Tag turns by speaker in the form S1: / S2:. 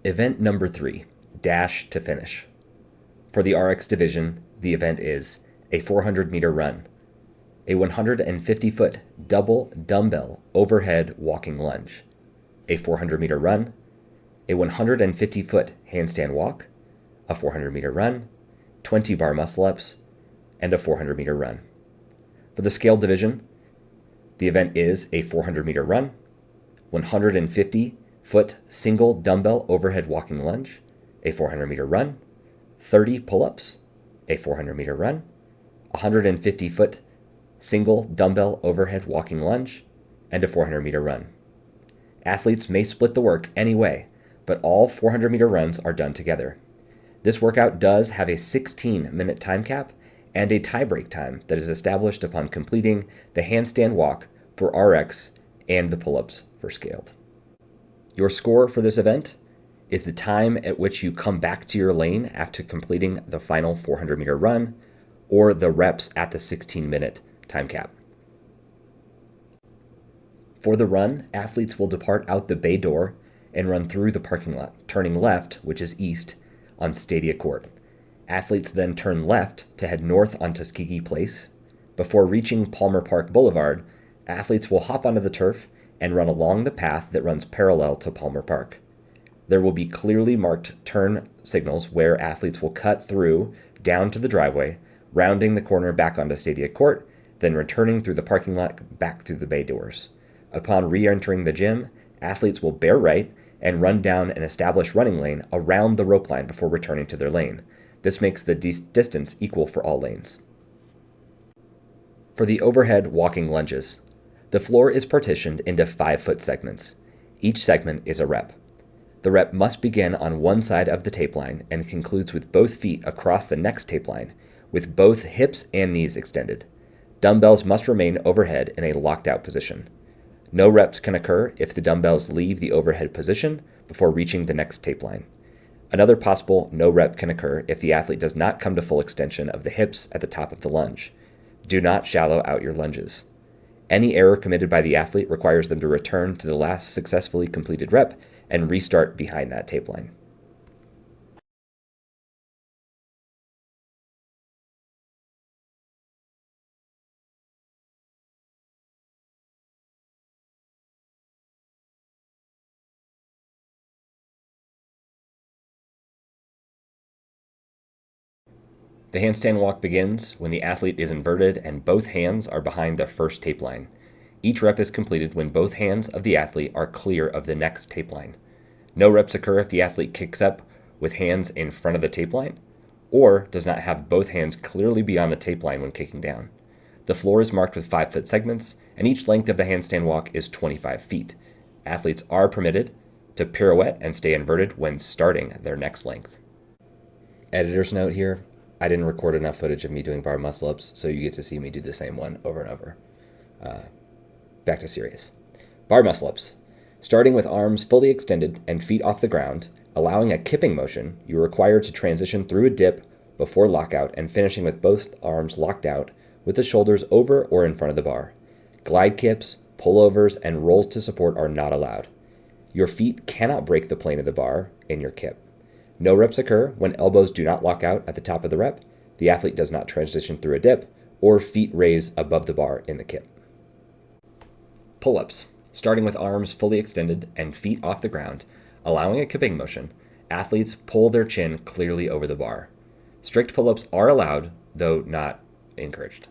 S1: Event number 3, dash to finish. For the RX division, the event is a 400-meter run, a 150-foot double dumbbell overhead walking lunge, a 400-meter run, a 150-foot handstand walk, a 400-meter run, 20 bar muscle-ups, and a 400-meter run. For the scaled division, the event is a 400-meter run, 150-foot single dumbbell overhead walking lunge, a 400-meter run, 30 pull-ups, a 400-meter run, 150-foot single dumbbell overhead walking lunge, and a 400-meter run. Athletes may split the work any way, but all 400-meter runs are done together. This workout does have a 16-minute time cap and a tie-break time that is established upon completing the handstand walk for RX and the pull-ups for scaled. Your score for this event is the time at which you come back to your lane after completing the final 400-meter run, or the reps at the 16-minute time cap. For the run, athletes will depart out the bay door and run through the parking lot, turning left, which is east, on Stadia Court. Athletes then turn left to head north on Tuskegee Place. Before reaching Palmer Park Boulevard, athletes will hop onto the turf and run along the path that runs parallel to Palmer Park. There will be clearly marked turn signals where athletes will cut through down to the driveway, rounding the corner back onto Stadia Court, then returning through the parking lot back through the bay doors. Upon re-entering the gym, athletes will bear right and run down an established running lane around the rope line before returning to their lane. This makes the distance equal for all lanes. For the overhead walking lunges, the floor is partitioned into 5-foot segments. Each segment is a rep. The rep must begin on one side of the tape line and concludes with both feet across the next tape line, with both hips and knees extended. Dumbbells must remain overhead in a locked out position. No reps can occur if the dumbbells leave the overhead position before reaching the next tape line. Another possible no rep can occur if the athlete does not come to full extension of the hips at the top of the lunge. Do not shallow out your lunges. Any error committed by the athlete requires them to return to the last successfully completed rep and restart behind that tape line. The handstand walk begins when the athlete is inverted and both hands are behind the first tape line. Each rep is completed when both hands of the athlete are clear of the next tape line. No reps occur if the athlete kicks up with hands in front of the tape line or does not have both hands clearly beyond the tape line when kicking down. The floor is marked with 5-foot segments, and each length of the handstand walk is 25 feet. Athletes are permitted to pirouette and stay inverted when starting their next length. Editor's note here, I didn't record enough footage of me doing bar muscle-ups, so you get to see me do the same one over and over. Back to serious. Bar muscle-ups. Starting with arms fully extended and feet off the ground, allowing a kipping motion, you are required to transition through a dip before lockout and finishing with both arms locked out with the shoulders over or in front of the bar. Glide kips, pullovers, and rolls to support are not allowed. Your feet cannot break the plane of the bar in your kip. No reps occur when elbows do not lock out at the top of the rep, the athlete does not transition through a dip, or feet raise above the bar in the kip. Pull-ups. Starting with arms fully extended and feet off the ground, allowing a kipping motion, athletes pull their chin clearly over the bar. Strict pull-ups are allowed, though not encouraged.